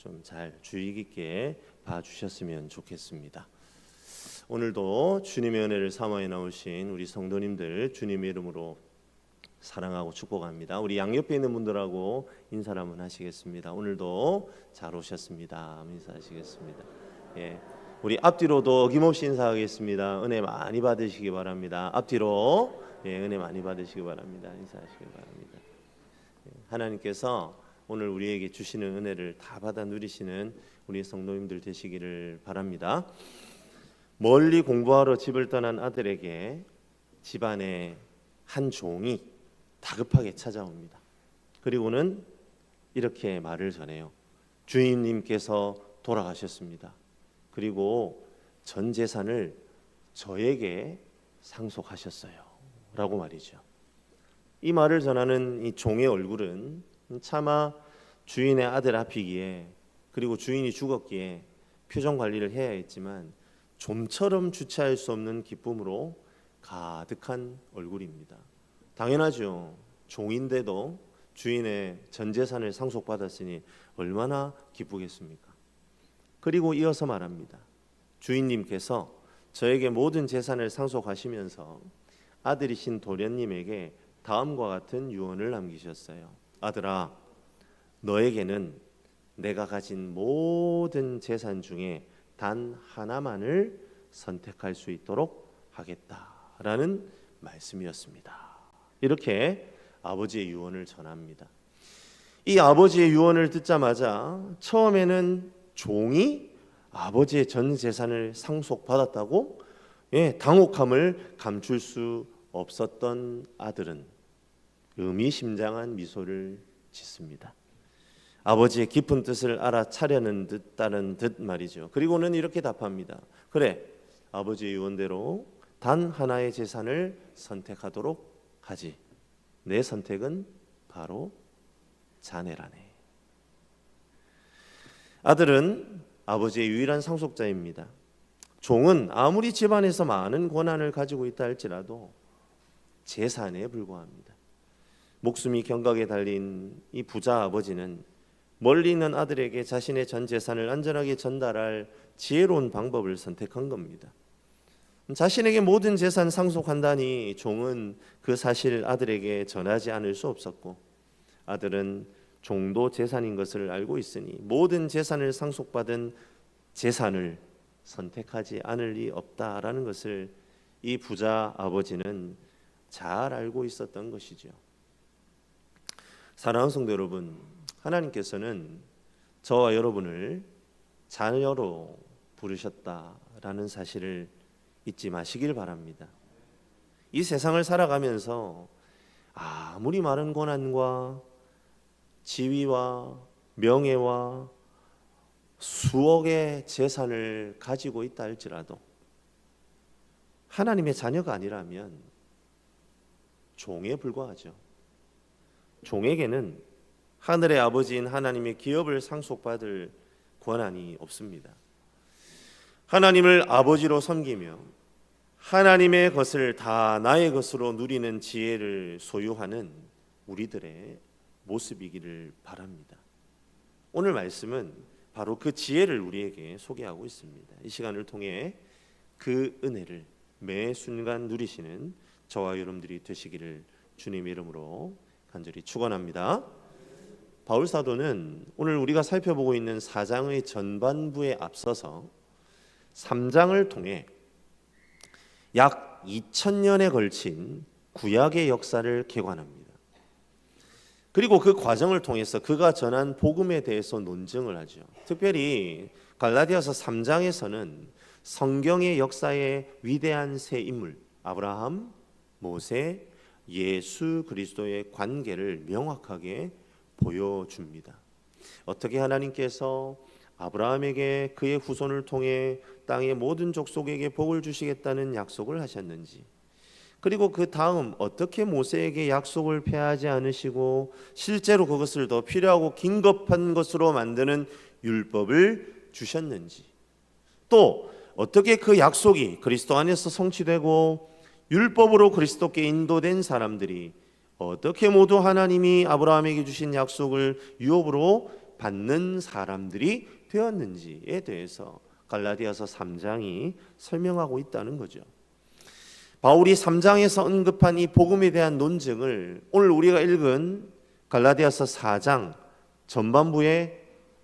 좀 잘 주의 깊게 봐주셨으면 좋겠습니다. 오늘도 주님의 은혜를 사모해 나오신 우리 성도님들 주님의 이름으로 사랑하고 축복합니다. 우리 양옆에 있는 분들하고 인사를 한번 하시겠습니다. 오늘도 잘 오셨습니다. 인사하시겠습니다. 예, 우리 앞뒤로도 어김없이 인사하겠습니다. 은혜 많이 받으시기 바랍니다. 앞뒤로 은혜 많이 받으시기 바랍니다. 인사하시기 바랍니다. 하나님께서 오늘 우리에게 주시는 은혜를 다 받아 누리시는 우리 성도님들 되시기를 바랍니다. 멀리 공부하러 집을 떠난 아들에게 집안의 한 종이 다급하게 찾아옵니다. 그리고는 이렇게 말을 전해요. 주인님께서 돌아가셨습니다. 그리고 전 재산을 저에게 상속하셨어요 라고 말이죠. 이 말을 전하는 이 종의 얼굴은 차마 주인의 아들 앞이기에, 그리고 주인이 죽었기에 표정 관리를 해야 했지만 좀처럼 주체할 수 없는 기쁨으로 가득한 얼굴입니다. 당연하죠. 종인데도 주인의 전 재산을 상속받았으니 얼마나 기쁘겠습니까? 그리고 이어서 말합니다. 주인님께서 저에게 모든 재산을 상속하시면서 아들이신 도련님에게 다음과 같은 유언을 남기셨어요. 아들아, 너에게는 내가 가진 모든 재산 중에 단 하나만을 선택할 수 있도록 하겠다라는 말씀이었습니다. 이렇게 아버지의 유언을 전합니다. 이 아버지의 유언을 듣자마자 처음에는 종이 아버지의 전 재산을 상속받았다고 당혹함을 감출 수 없었던 아들은 의미심장한 미소를 짓습니다. 아버지의 깊은 뜻을 알아차려는 듯 따른 듯 말이죠. 그리고는 이렇게 답합니다. 그래, 아버지의 유언대로 단 하나의 재산을 선택하도록 하지. 내 선택은 바로 자네라네. 아들은 아버지의 유일한 상속자입니다. 종은 아무리 집안에서 많은 권한을 가지고 있다 할지라도 재산에 불과합니다. 목숨이 경각에 달린 이 부자 아버지는 멀리 있는 아들에게 자신의 전 재산을 안전하게 전달할 지혜로운 방법을 선택한 겁니다. 자신에게 모든 재산 상속한다니 종은 그 사실을 아들에게 전하지 않을 수 없었고, 아들은 종도 재산인 것을 알고 있으니 모든 재산을 상속받은 재산을 선택하지 않을 리 없다라는 것을 이 부자 아버지는 잘 알고 있었던 것이죠. 사랑하는 성도 여러분, 하나님께서는 저와 여러분을 자녀로 부르셨다라는 사실을 잊지 마시길 바랍니다. 이 세상을 살아가면서 아무리 많은 권한과 지위와 명예와 수억의 재산을 가지고 있다 할지라도 하나님의 자녀가 아니라면 종에 불과하죠. 종에게는 하늘의 아버지인 하나님의 기업을 상속받을 권한이 없습니다. 하나님을 아버지로 섬기며 하나님의 것을 다 나의 것으로 누리는 지혜를 소유하는 우리들의 모습이기를 바랍니다. 오늘 말씀은 바로 그 지혜를 우리에게 소개하고 있습니다. 이 시간을 통해 그 은혜를 매 순간 누리시는 저와 여러분들이 되시기를 주님의 이름으로 간절히 축원합니다. 바울 사도는 오늘 우리가 살펴보고 있는 4장의 전반부에 앞서서 3장을 통해 약 2000년에 걸친 구약의 역사를 개관합니다. 그리고 그 과정을 통해서 그가 전한 복음에 대해서 논증을 하죠. 특별히 갈라디아서 3장에서는 성경의 역사의 위대한 세 인물 아브라함, 모세, 예수 그리스도의 관계를 명확하게 보여줍니다. 어떻게 하나님께서 아브라함에게 그의 후손을 통해 땅의 모든 족속에게 복을 주시겠다는 약속을 하셨는지, 그리고 그 다음 어떻게 모세에게 약속을 폐하지 않으시고 실제로 그것을 더 필요하고 긴급한 것으로 만드는 율법을 주셨는지, 또 어떻게 그 약속이 그리스도 안에서 성취되고 율법으로 그리스도께 인도된 사람들이 어떻게 모두 하나님이 아브라함에게 주신 약속을 유업으로 받는 사람들이 되었는지에 대해서 갈라디아서 3장이 설명하고 있다는 거죠. 바울이 3장에서 언급한 이 복음에 대한 논증을 오늘 우리가 읽은 갈라디아서 4장 전반부에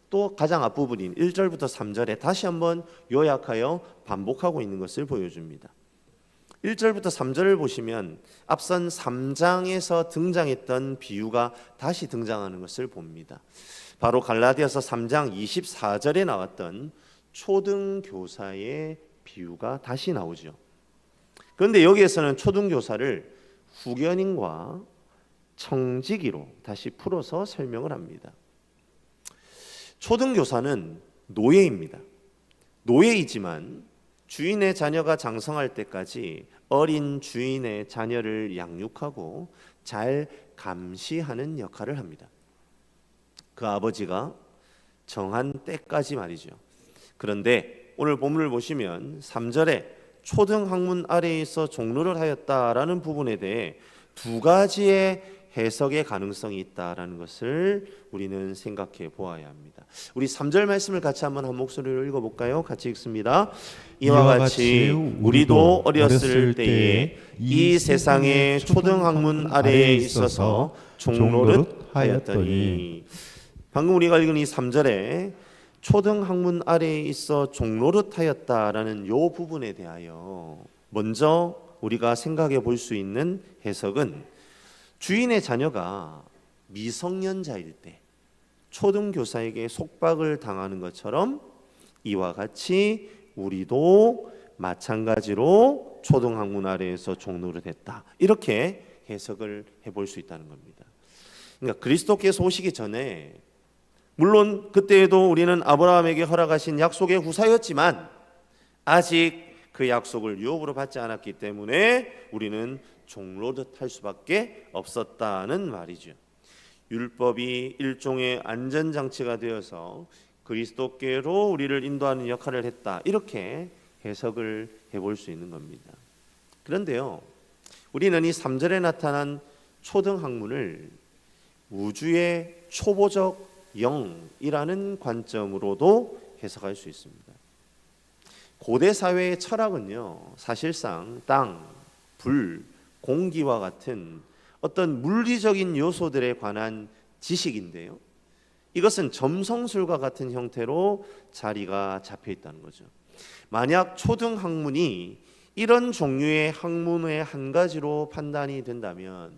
또 가장 앞부분인 1절부터 3절에 다시 한번 요약하여 반복하고 있는 것을 보여줍니다. 1절부터 3절을 보시면 앞선 3장에서 등장했던 비유가 다시 등장하는 것을 봅니다. 바로 갈라디아서 3장 24절에 나왔던 초등교사의 비유가 다시 나오죠. 그런데 여기에서는 초등교사를 후견인과 청지기로 다시 풀어서 설명을 합니다. 초등교사는 노예입니다. 노예이지만 주인의 자녀가 장성할 때까지 어린 주인의 자녀를 양육하고 잘 감시하는 역할을 합니다. 그 아버지가 정한 때까지 말이죠. 그런데 오늘 본문을 보시면 3절에 초등학문 아래에 있어 종로를 하였다라는 부분에 대해 두 가지의 해석의 가능성이 있다라는 것을 우리는 생각해 보아야 합니다. 우리 3절 말씀을 같이 한번 한 목소리로 읽어볼까요? 같이 읽습니다. 이와 같이 우리도 어렸을 때에 이 세상의 초등학문 아래에 있어서 종노릇하였더니, 방금 우리가 읽은 이 3절에 초등학문 아래에 있어 종노릇하였다라는 이 부분에 대하여 먼저 우리가 생각해 볼 수 있는 해석은 주인의 자녀가 미성년자일 때 초등교사에게 속박을 당하는 것처럼 이와 같이 우리도 마찬가지로 초등학문 아래에서 종노릇했다, 이렇게 해석을 해볼 수 있다는 겁니다. 그러니까 그리스도께서 오시기 전에 물론 그때에도 우리는 아브라함에게 허락하신 약속의 후사였지만 아직 그 약속을 유업으로 받지 않았기 때문에 우리는 종노릇할 수밖에 없었다는 말이죠. 율법이 일종의 안전장치가 되어서 그리스도께로 우리를 인도하는 역할을 했다, 이렇게 해석을 해볼 수 있는 겁니다. 그런데요, 우리는 이 3절에 나타난 초등학문을 우주의 초보적 영이라는 관점으로도 해석할 수 있습니다. 고대 사회의 철학은요, 사실상 땅, 불, 공기와 같은 어떤 물리적인 요소들에 관한 지식인데요, 이것은 점성술과 같은 형태로 자리가 잡혀 있다는 거죠. 만약 초등학문이 이런 종류의 학문의 한 가지로 판단이 된다면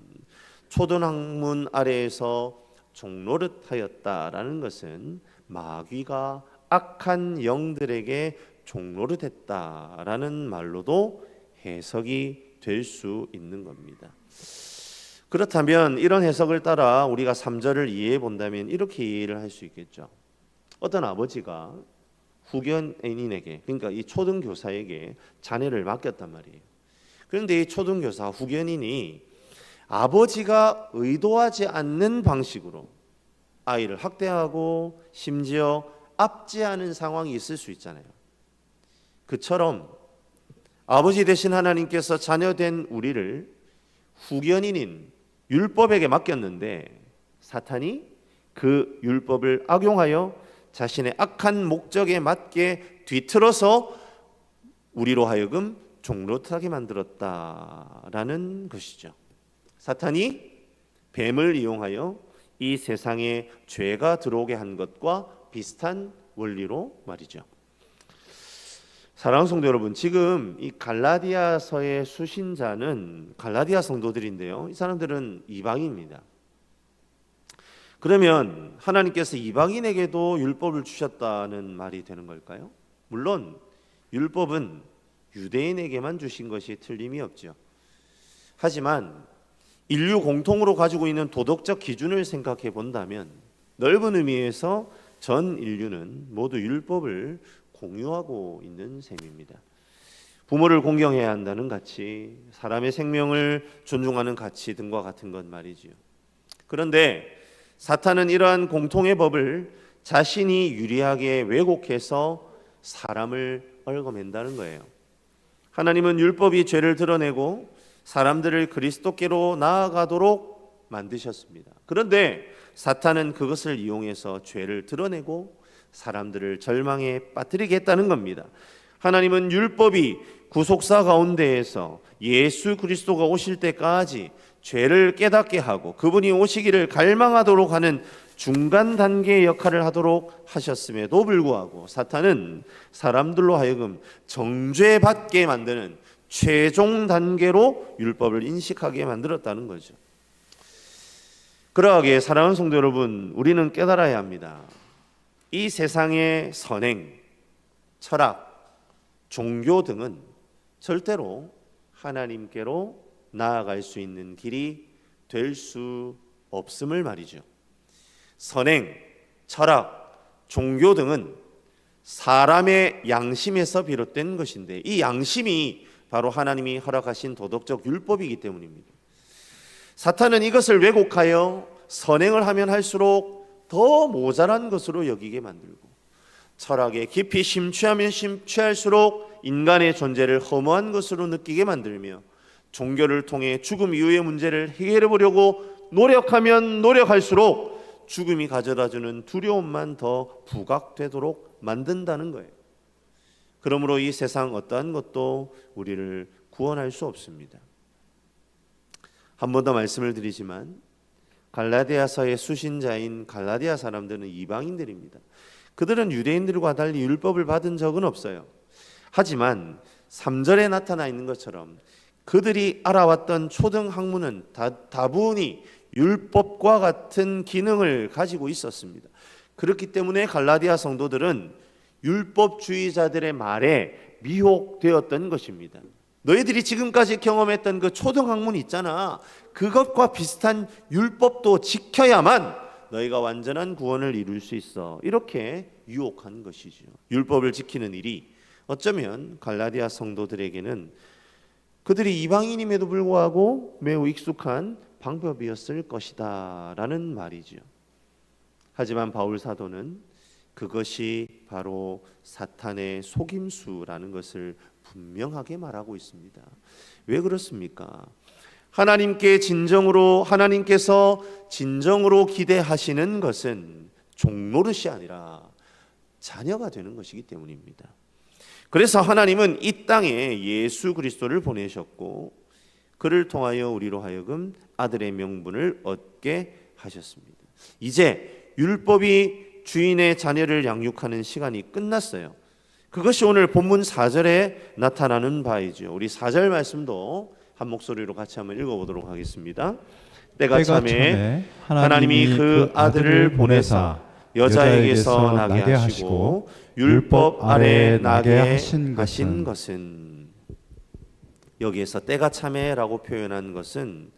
초등학문 아래에서 종노릇하였다라는 것은 마귀가 악한 영들에게 종노릇했다라는 말로도 해석이 될 수 있는 겁니다. 그렇다면 이런 해석을 따라 우리가 3절을 이해해 본다면 이렇게 이해를 할 수 있겠죠. 어떤 아버지가 후견인에게, 그러니까 이 초등교사에게 자녀를 맡겼단 말이에요. 그런데 이 초등교사 후견인이 아버지가 의도하지 않는 방식으로 아이를 학대하고 심지어 압제하는 상황이 있을 수 있잖아요. 그처럼 아버지 되신 하나님께서 자녀된 우리를 후견인인 율법에게 맡겼는데 사탄이 그 율법을 악용하여 자신의 악한 목적에 맞게 뒤틀어서 우리로 하여금 종노릇하게 만들었다라는 것이죠. 사탄이 뱀을 이용하여 이 세상에 죄가 들어오게 한 것과 비슷한 원리로 말이죠. 사랑하는 성도 여러분, 지금 이 갈라디아서의 수신자는 갈라디아 성도들인데요, 이 사람들은 이방인입니다. 그러면 하나님께서 이방인에게도 율법을 주셨다는 말이 되는 걸까요? 물론 율법은 유대인에게만 주신 것이 틀림이 없죠. 하지만 인류 공통으로 가지고 있는 도덕적 기준을 생각해 본다면 넓은 의미에서 전 인류는 모두 율법을 공유하고 있는 셈입니다. 부모를 공경해야 한다는 가치, 사람의 생명을 존중하는 가치 등과 같은 것 말이지요. 그런데 사탄은 이러한 공통의 법을 자신이 유리하게 왜곡해서 사람을 얽어맨다는 거예요. 하나님은 율법이 죄를 드러내고 사람들을 그리스도께로 나아가도록 만드셨습니다. 그런데 사탄은 그것을 이용해서 죄를 드러내고 사람들을 절망에 빠뜨리겠다는 겁니다. 하나님은 율법이 구속사 가운데에서 예수 그리스도가 오실 때까지 죄를 깨닫게 하고 그분이 오시기를 갈망하도록 하는 중간 단계의 역할을 하도록 하셨음에도 불구하고 사탄은 사람들로 하여금 정죄받게 만드는 최종 단계로 율법을 인식하게 만들었다는 거죠. 그러하기에 사랑하는 성도 여러분, 우리는 깨달아야 합니다. 이 세상의 선행, 철학, 종교 등은 절대로 하나님께로 나아갈 수 있는 길이 될 수 없음을 말이죠. 선행, 철학, 종교 등은 사람의 양심에서 비롯된 것인데 이 양심이 바로 하나님이 허락하신 도덕적 율법이기 때문입니다. 사탄은 이것을 왜곡하여 선행을 하면 할수록 더 모자란 것으로 여기게 만들고 철학에 깊이 심취하면 심취할수록 인간의 존재를 허무한 것으로 느끼게 만들며 종교를 통해 죽음 이후의 문제를 해결해 보려고 노력하면 노력할수록 죽음이 가져다주는 두려움만 더 부각되도록 만든다는 거예요. 그러므로 이 세상 어떠한 것도 우리를 구원할 수 없습니다. 한 번 더 말씀을 드리지만 갈라디아서의 수신자인 갈라디아 사람들은 이방인들입니다. 그들은 유대인들과 달리 율법을 받은 적은 없어요. 하지만 3절에 나타나 있는 것처럼 그들이 알아왔던 초등 학문은 다분히 율법과 같은 기능을 가지고 있었습니다. 그렇기 때문에 갈라디아 성도들은 율법주의자들의 말에 미혹되었던 것입니다. 너희들이 지금까지 경험했던 그 초등 학문 있잖아. 그것과 비슷한 율법도 지켜야만 너희가 완전한 구원을 이룰 수 있어. 이렇게 유혹한 것이죠. 율법을 지키는 일이 어쩌면 갈라디아 성도들에게는 그들이 이방인임에도 불구하고 매우 익숙한 방법이었을 것이다 라는 말이죠. 하지만 바울 사도는 그것이 바로 사탄의 속임수라는 것을 분명하게 말하고 있습니다. 왜 그렇습니까? 하나님께서 진정으로 기대하시는 것은 종노릇이 아니라 자녀가 되는 것이기 때문입니다. 그래서 하나님은 이 땅에 예수 그리스도를 보내셨고 그를 통하여 우리로 하여금 아들의 명분을 얻게 하셨습니다. 이제 율법이 주인의 자녀를 양육하는 시간이 끝났어요. 그것이 오늘 본문 4절에 나타나는 바이죠. 우리 4절 말씀도 한 목소리로 같이 한번 읽어보도록 하겠습니다. 때가 참에 하나님이 그 아들을 보내사 여자에게서 나게 하시고 율법 아래 나게 하신 것은, 여기에서 때가 참에라고 표현한 것은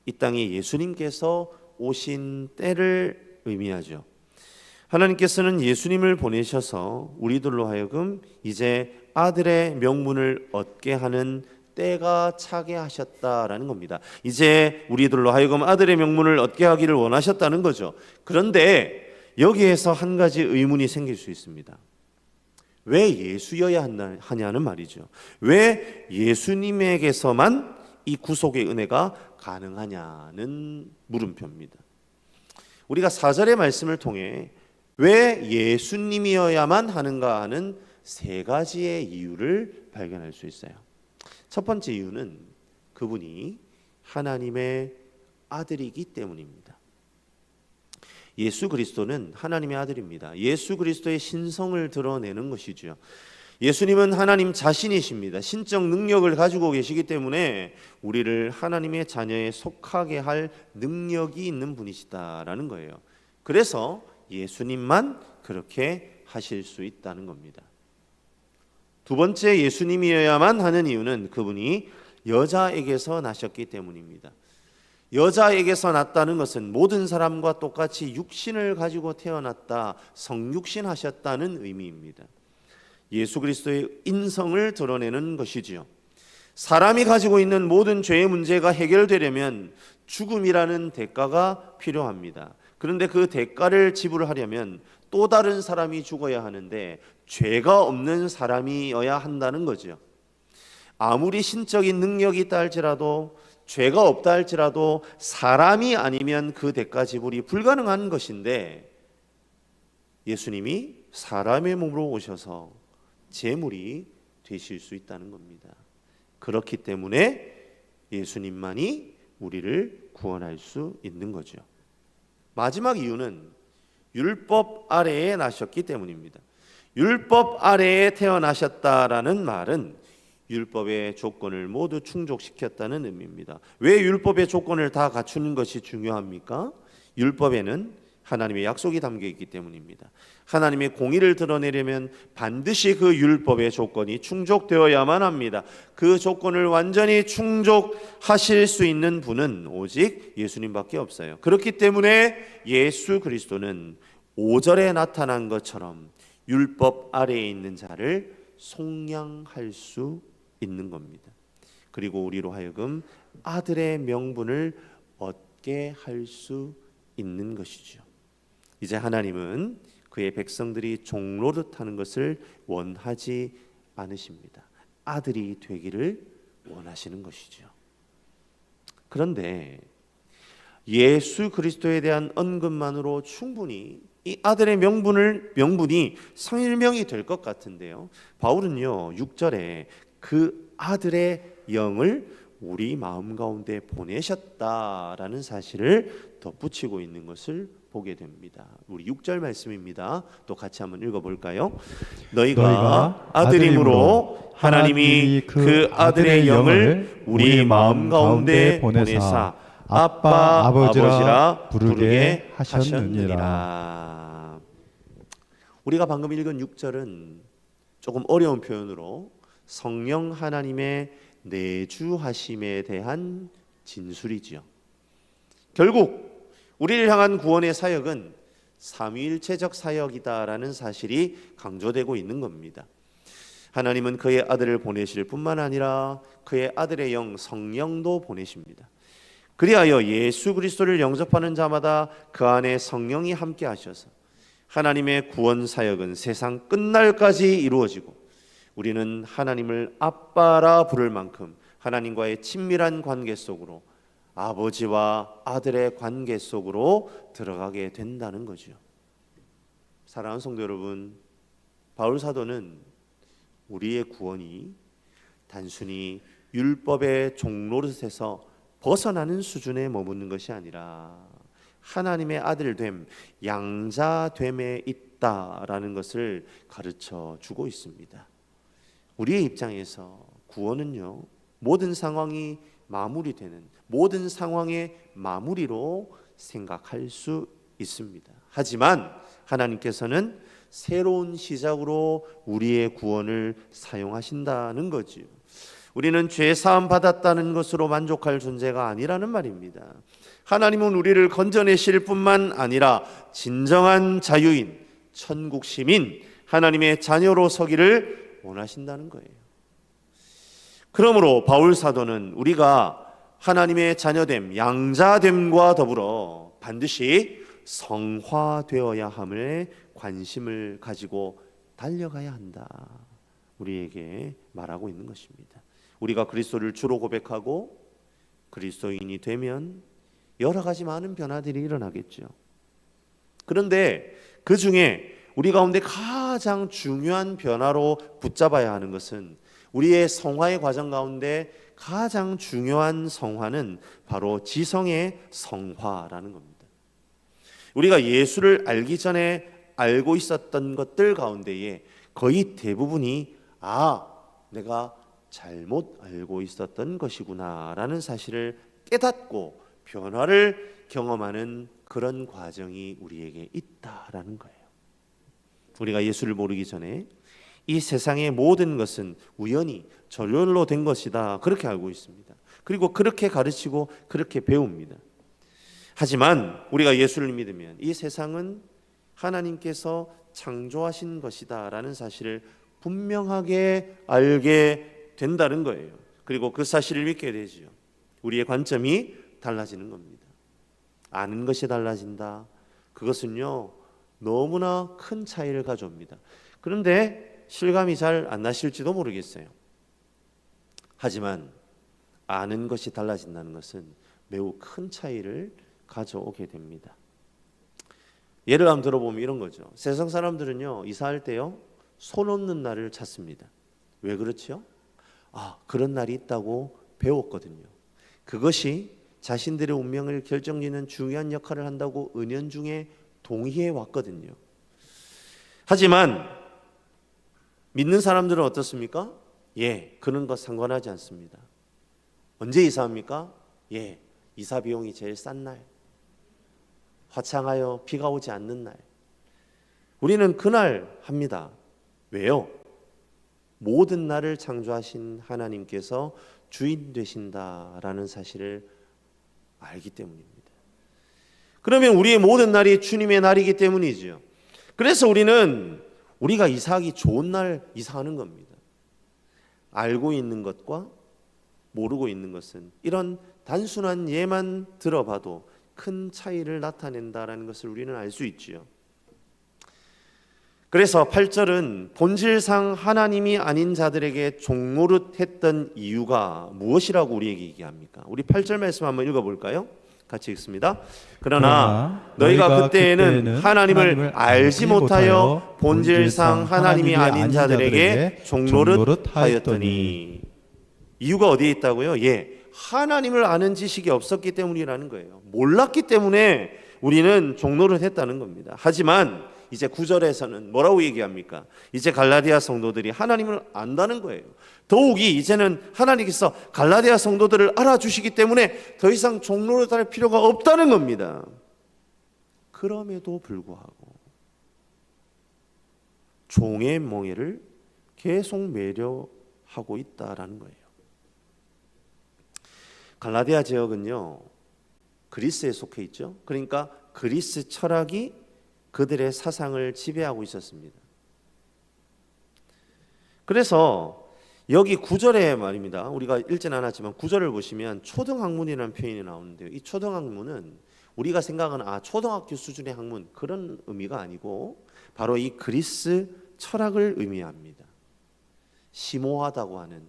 이 땅에 예수님께서 오신 때를 의미하죠. 하나님께서는 예수님을 보내셔서 우리들로 하여금 이제 아들의 명분을 얻게 하는 때가 차게 하셨다라는 겁니다. 이제 우리들로 하여금 아들의 명분을 얻게 하기를 원하셨다는 거죠. 그런데 여기에서 한 가지 의문이 생길 수 있습니다. 왜 예수여야 하냐는 말이죠. 왜 예수님에게서만 이 구속의 은혜가 가능하냐는 물음표입니다. 우리가 4절의 말씀을 통해 왜 예수님이어야만 하는가 하는 세 가지의 이유를 발견할 수 있어요. 첫 번째 이유는 그분이 하나님의 아들이기 때문입니다. 예수 그리스도는 하나님의 아들입니다. 예수 그리스도의 신성을 드러내는 것이죠. 예수님은 하나님 자신이십니다. 신적 능력을 가지고 계시기 때문에 우리를 하나님의 자녀에 속하게 할 능력이 있는 분이시다라는 거예요. 그래서 예수님만 그렇게 하실 수 있다는 겁니다. 두 번째, 예수님이어야만 하는 이유는 그분이 여자에게서 나셨기 때문입니다. 여자에게서 났다는 것은 모든 사람과 똑같이 육신을 가지고 태어났다, 성육신하셨다는 의미입니다. 예수 그리스도의 인성을 드러내는 것이지요. 사람이 가지고 있는 모든 죄의 문제가 해결되려면 죽음이라는 대가가 필요합니다. 그런데 그 대가를 지불하려면 또 다른 사람이 죽어야 하는데 죄가 없는 사람이어야 한다는 거죠. 아무리 신적인 능력이 있다 할지라도 죄가 없다 할지라도 사람이 아니면 그 대가 지불이 불가능한 것인데 예수님이 사람의 몸으로 오셔서 제물이 되실 수 있다는 겁니다. 그렇기 때문에 예수님만이 우리를 구원할 수 있는 거죠. 마지막 이유는 율법 아래에 나셨기 때문입니다. 율법 아래에 태어나셨다라는 말은 율법의 조건을 모두 충족시켰다는 의미입니다. 왜 율법의 조건을 다 갖추는 것이 중요합니까? 율법에는 하나님의 약속이 담겨 있기 때문입니다. 하나님의 공의를 드러내려면 반드시 그 율법의 조건이 충족되어야만 합니다. 그 조건을 완전히 충족하실 수 있는 분은 오직 예수님밖에 없어요. 그렇기 때문에 예수 그리스도는 5절에 나타난 것처럼 율법 아래에 있는 자를 속량할 수 있는 겁니다. 그리고 우리로 하여금 아들의 명분을 얻게 할 수 있는 것이죠. 이제 하나님은 그의 백성들이 종노릇하는 것을 원하지 않으십니다. 아들이 되기를 원하시는 것이죠. 그런데 예수 그리스도에 대한 언급만으로 충분히 이 아들의 명분이 성일명이 될 것 같은데요. 바울은요 6절에 그 아들의 영을 우리 마음 가운데 보내셨다라는 사실을 덧붙이고 있는 것을 보게 됩니다. 우리 6절 말씀입니다. 또 같이 한번 읽어볼까요? 너희가 아들임으로 하나님이 그 아들의 영을 우리 마음 가운데 보내사 아빠 아버지라 부르게 하셨느니라. 우리가 방금 읽은 6절은 조금 어려운 표현으로 성령 하나님의 내주하심에 대한 진술이지요. 결국 우리를 향한 구원의 사역은 삼위일체적 사역이다라는 사실이 강조되고 있는 겁니다. 하나님은 그의 아들을 보내실 뿐만 아니라 그의 아들의 영 성령도 보내십니다. 그리하여 예수 그리스도를 영접하는 자마다 그 안에 성령이 함께 하셔서 하나님의 구원 사역은 세상 끝날까지 이루어지고 우리는 하나님을 아빠라 부를 만큼 하나님과의 친밀한 관계 속으로 아버지와 아들의 관계 속으로 들어가게 된다는 거죠. 사랑하는 성도 여러분, 바울 사도는 우리의 구원이 단순히 율법의 종노릇에서 벗어나는 수준에 머무는 것이 아니라 하나님의 아들됨, 양자됨에 있다라는 것을 가르쳐 주고 있습니다. 우리의 입장에서 구원은요, 모든 상황이 마무리되는 모든 상황의 마무리로 생각할 수 있습니다. 하지만 하나님께서는 새로운 시작으로 우리의 구원을 사용하신다는 거지요. 우리는 죄 사함 받았다는 것으로 만족할 존재가 아니라는 말입니다. 하나님은 우리를 건져내실 뿐만 아니라 진정한 자유인, 천국 시민, 하나님의 자녀로 서기를 원하신다는 거예요. 그러므로 바울 사도는 우리가 하나님의 자녀됨, 양자됨과 더불어 반드시 성화되어야 함에 관심을 가지고 달려가야 한다. 우리에게 말하고 있는 것입니다. 우리가 그리스도를 주로 고백하고 그리스도인이 되면 여러 가지 많은 변화들이 일어나겠죠. 그런데 그 중에 우리 가운데 가장 중요한 변화로 붙잡아야 하는 것은 우리의 성화의 과정 가운데 가장 중요한 성화는 바로 지성의 성화라는 겁니다. 우리가 예수를 알기 전에 알고 있었던 것들 가운데에 거의 대부분이 내가 잘못 알고 있었던 것이구나 라는 사실을 깨닫고 변화를 경험하는 그런 과정이 우리에게 있다라는 거예요. 우리가 예수를 모르기 전에 이 세상의 모든 것은 우연히 저절로 된 것이다 그렇게 알고 있습니다. 그리고 그렇게 가르치고 그렇게 배웁니다. 하지만 우리가 예수를 믿으면 이 세상은 하나님께서 창조하신 것이다 라는 사실을 분명하게 알게 된다는 거예요. 그리고 그 사실을 믿게 되죠. 우리의 관점이 달라지는 겁니다. 아는 것이 달라진다. 그것은요 너무나 큰 차이를 가져옵니다. 그런데 실감이 잘 안 나실지도 모르겠어요. 하지만 아는 것이 달라진다는 것은 매우 큰 차이를 가져오게 됩니다. 예를 한번 들어보면 이런 거죠. 세상 사람들은요, 이사할 때요, 손 없는 날을 찾습니다. 왜 그렇죠? 그런 날이 있다고 배웠거든요. 그것이 자신들의 운명을 결정짓는 중요한 역할을 한다고 은연중에 동의해 왔거든요. 하지만 믿는 사람들은 어떻습니까? 그런 것 상관하지 않습니다. 언제 이사합니까? 이사 비용이 제일 싼 날, 화창하여 비가 오지 않는 날, 우리는 그날 합니다. 왜요? 모든 날을 창조하신 하나님께서 주인 되신다라는 사실을 알기 때문입니다. 그러면 우리의 모든 날이 주님의 날이기 때문이지요. 그래서 우리가 이사하기 좋은 날 이사하는 겁니다. 알고 있는 것과 모르고 있는 것은 이런 단순한 예만 들어봐도 큰 차이를 나타낸다라는 것을 우리는 알 수 있지요. 그래서 8절은 본질상 하나님이 아닌 자들에게 종노릇했던 이유가 무엇이라고 우리에게 얘기합니까? 우리 8절 말씀 한번 읽어볼까요? 같이 읽습니다. 그러나 너희가 그때에는 하나님을 알지 못하여 본질상 하나님이 아닌 자들에게 종노릇하였더니. 이유가 어디에 있다고요? 하나님을 아는 지식이 없었기 때문이라는 거예요. 몰랐기 때문에 우리는 종노릇했다는 겁니다. 하지만 이제 9절에서는 뭐라고 얘기합니까? 이제 갈라디아 성도들이 하나님을 안다는 거예요. 더욱이 이제는 하나님께서 갈라디아 성도들을 알아주시기 때문에 더 이상 종노릇할 필요가 없다는 겁니다. 그럼에도 불구하고 종의 멍에를 계속 매료하고 있다라는 거예요. 갈라디아 지역은요, 그리스에 속해 있죠. 그러니까 그리스 철학이 그들의 사상을 지배하고 있었습니다. 그래서 여기 9절에 말입니다. 우리가 읽지는 않았지만 9절을 보시면 초등학문이라는 표현이 나오는데요. 이 초등학문은 우리가 생각하는 초등학교 수준의 학문, 그런 의미가 아니고 바로 이 그리스 철학을 의미합니다. 심오하다고 하는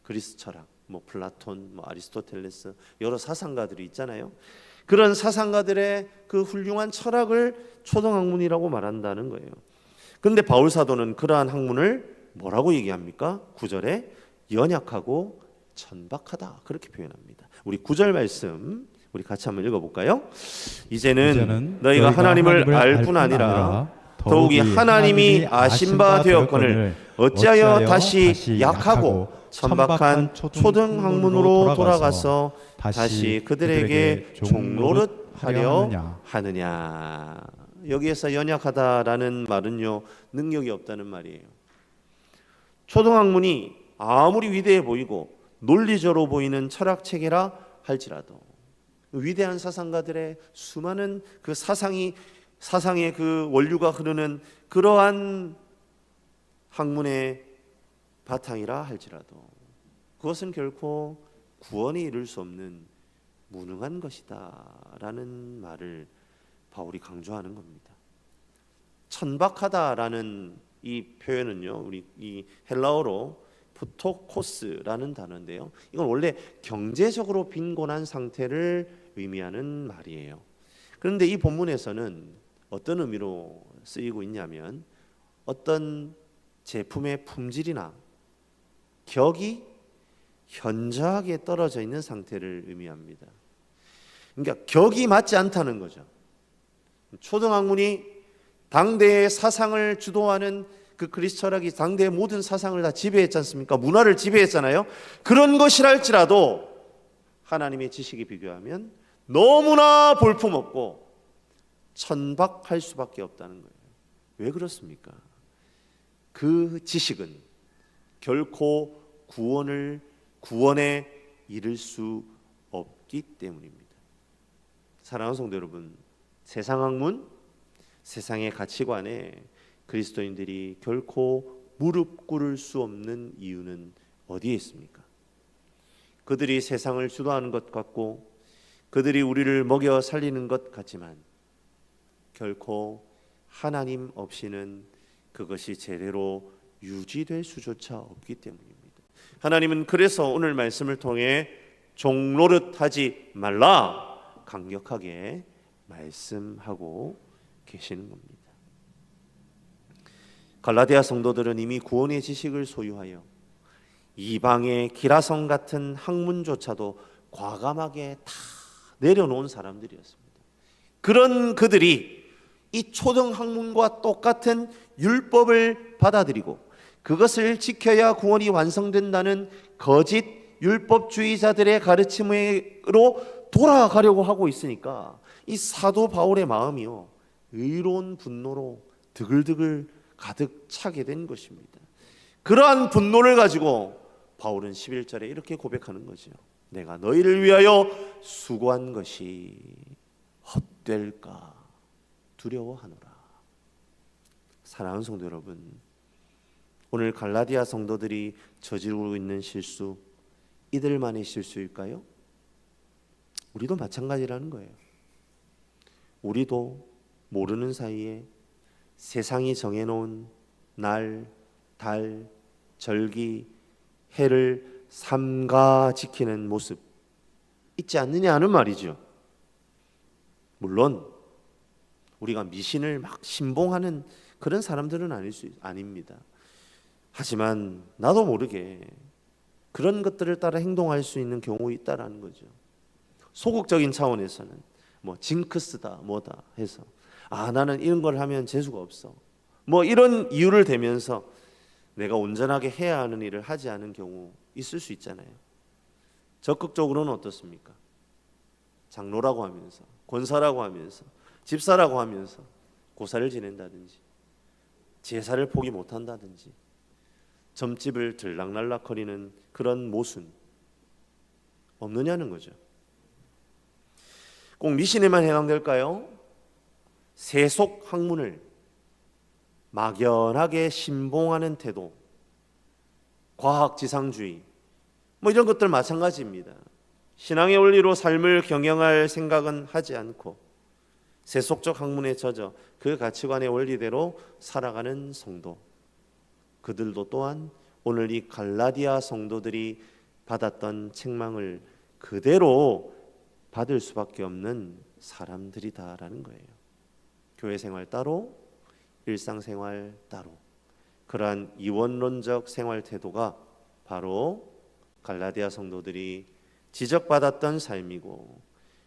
그리스 철학, 플라톤, 아리스토텔레스, 여러 사상가들이 있잖아요. 그런 사상가들의 그 훌륭한 철학을 초등학문이라고 말한다는 거예요. 그런데 바울 사도는 그러한 학문을 뭐라고 얘기합니까? 9절에 연약하고 천박하다, 그렇게 표현합니다. 우리 9절 말씀 우리 같이 한번 읽어볼까요? 이제는 너희가 하나님을 알 뿐 아니라 더욱이 하나님이 아신 바 되었거늘 어찌하여 다시 약하고 천박한 초등학문으로 돌아가서 다시 그들에게 종노릇하려 하느냐. 여기에서 연약하다라는 말은요, 능력이 없다는 말이에요. 초등학문이 아무리 위대해 보이고 논리적으로 보이는 철학체계라 할지라도 위대한 사상가들의 수많은 그 사상의 그 원류가 흐르는 그러한 학문의 바탕이라 할지라도 그것은 결코 구원에 이를 수 없는 무능한 것이다 라는 말을 바울이 강조하는 겁니다. 천박하다라는 이 표현은요, 우리 이 헬라어로 푸토코스라는 단어인데요, 이건 원래 경제적으로 빈곤한 상태를 의미하는 말이에요. 그런데 이 본문에서는 어떤 의미로 쓰이고 있냐면 어떤 제품의 품질이나 격이 현저하게 떨어져 있는 상태를 의미합니다. 그러니까 격이 맞지 않다는 거죠. 초등학문이 당대의 사상을 주도하는 그 그리스 철학이 당대의 모든 사상을 다 지배했지 않습니까? 문화를 지배했잖아요. 그런 것이랄지라도 하나님의 지식에 비교하면 너무나 볼품없고 천박할 수밖에 없다는 거예요. 왜 그렇습니까? 그 지식은 결코 구원에 이를 수 없기 때문입니다. 사랑하는 성도 여러분, 세상 학문, 세상의 가치관에 그리스도인들이 결코 무릎 꿇을 수 없는 이유는 어디에 있습니까? 그들이 세상을 주도하는 것 같고 그들이 우리를 먹여 살리는 것 같지만 결코 하나님 없이는 그것이 제대로 유지될 수조차 없기 때문입니다. 하나님은 그래서 오늘 말씀을 통해 종노릇하지 말라 강력하게 말씀하고 계시는 겁니다. 갈라디아 성도들은 이미 구원의 지식을 소유하여 이방의 기라성 같은 학문조차도 과감하게 다 내려놓은 사람들이었습니다. 그런 그들이 이 초등 학문과 똑같은 율법을 받아들이고 그것을 지켜야 구원이 완성된다는 거짓 율법주의자들의 가르침으로 돌아가려고 하고 있으니까 이 사도 바울의 마음이요, 의로운 분노로 드글드글 가득 차게 된 것입니다. 그러한 분노를 가지고 바울은 11절에 이렇게 고백하는 거죠. 내가 너희를 위하여 수고한 것이 헛될까 두려워하노라. 사랑하는 성도 여러분, 오늘 갈라디아 성도들이 저지르고 있는 실수, 이들만의 실수일까요? 우리도 마찬가지라는 거예요. 우리도 모르는 사이에 세상이 정해놓은 날, 달, 절기, 해를 삼가 지키는 모습 있지 않느냐 하는 말이죠. 물론 우리가 미신을 막 신봉하는 그런 사람들은 아닙니다. 하지만 나도 모르게 그런 것들을 따라 행동할 수 있는 경우 있다라는 거죠. 소극적인 차원에서는 뭐 징크스다 뭐다 해서 나는 이런 걸 하면 재수가 없어 뭐 이런 이유를 대면서 내가 온전하게 해야 하는 일을 하지 않은 경우 있을 수 있잖아요. 적극적으로는 어떻습니까? 장로라고 하면서, 권사라고 하면서, 집사라고 하면서 고사를 지낸다든지, 제사를 포기 못한다든지, 점집을 들락날락거리는 그런 모순 없느냐는 거죠. 꼭 미신에만 해당될까요? 세속 학문을 막연하게 신봉하는 태도, 과학지상주의 뭐 이런 것들 마찬가지입니다. 신앙의 원리로 삶을 경영할 생각은 하지 않고 세속적 학문에 젖어 그 가치관의 원리대로 살아가는 성도, 그들도 또한 오늘 이 갈라디아 성도들이 받았던 책망을 그대로 받을 수밖에 없는 사람들이다라는 거예요. 교회 생활 따로, 일상생활 따로, 그러한 이원론적 생활 태도가 바로 갈라디아 성도들이 지적받았던 삶이고,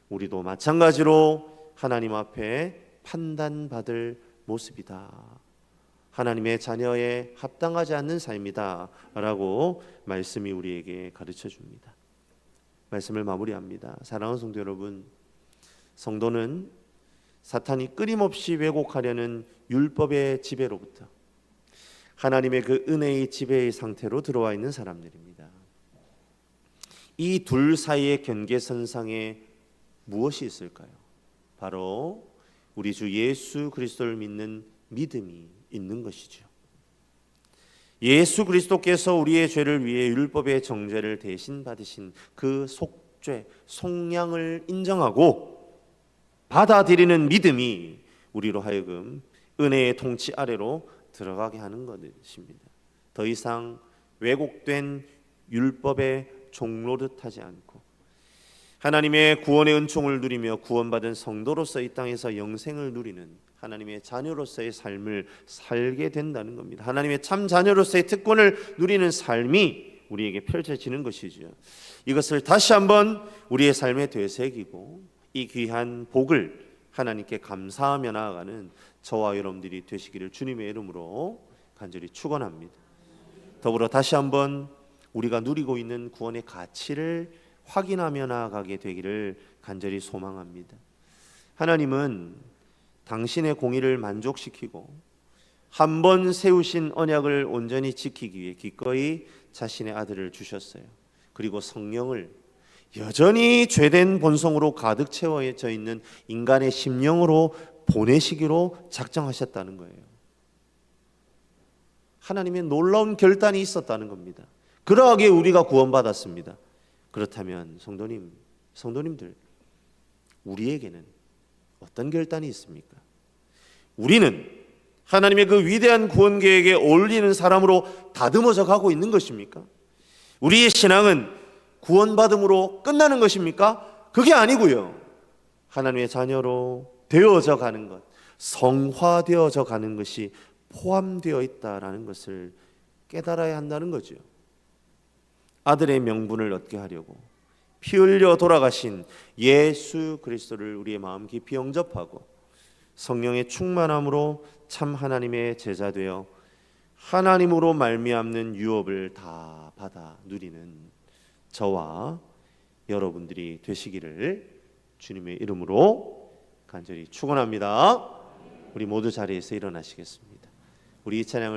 우리도 마찬가지로 하나님 앞에 판단받을 모습이다, 하나님의 자녀에 합당하지 않는 삶이다 라고 말씀이 우리에게 가르쳐 줍니다. 말씀을 마무리합니다. 사랑하는 성도 여러분, 성도는 사탄이 끊임없이 왜곡하려는 율법의 지배로부터 하나님의 그 은혜의 지배의 상태로 들어와 있는 사람들입니다. 이 둘 사이의 경계선상에 무엇이 있을까요? 바로 우리 주 예수 그리스도를 믿는 믿음이 있는 것이죠. 예수 그리스도께서 우리의 죄를 위해 율법의 정죄를 대신 받으신 그 속죄, 속량을 인정하고 받아들이는 믿음이 우리로 하여금 은혜의 통치 아래로 들어가게 하는 것입니다. 더 이상 왜곡된 율법의 종노릇하지 않고 하나님의 구원의 은총을 누리며 구원받은 성도로서 이 땅에서 영생을 누리는 하나님의 자녀로서의 삶을 살게 된다는 겁니다. 하나님의 참 자녀로서의 특권을 누리는 삶이 우리에게 펼쳐지는 것이죠. 이것을 다시 한번 우리의 삶에 되새기고 이 귀한 복을 하나님께 감사하며 나아가는 저와 여러분들이 되시기를 주님의 이름으로 간절히 축원합니다. 더불어 다시 한번 우리가 누리고 있는 구원의 가치를 확인하며 나아가게 되기를 간절히 소망합니다. 하나님은 당신의 공의를 만족시키고 한 번 세우신 언약을 온전히 지키기 위해 기꺼이 자신의 아들을 주셨어요. 그리고 성령을 여전히 죄된 본성으로 가득 채워져 있는 인간의 심령으로 보내시기로 작정하셨다는 거예요. 하나님의 놀라운 결단이 있었다는 겁니다. 그러하기에 우리가 구원받았습니다. 그렇다면 성도님들, 우리에게는 어떤 결단이 있습니까? 우리는 하나님의 그 위대한 구원 계획에 어울리는 사람으로 다듬어져 가고 있는 것입니까? 우리의 신앙은 구원받음으로 끝나는 것입니까? 그게 아니고요. 하나님의 자녀로 되어져 가는 것, 성화되어져 가는 것이 포함되어 있다라는 것을 깨달아야 한다는 거죠. 아들의 명분을 얻게 하려고 피 흘려 돌아가신 예수 그리스도를 우리의 마음 깊이 영접하고 성령의 충만함으로 참 하나님의 제자 되어 하나님으로 말미암는 유업을 다 받아 누리는 저와 여러분들이 되시기를 주님의 이름으로 간절히 축원합니다. 우리 모두 자리에서 일어나시겠습니다. 우리 이 찬양을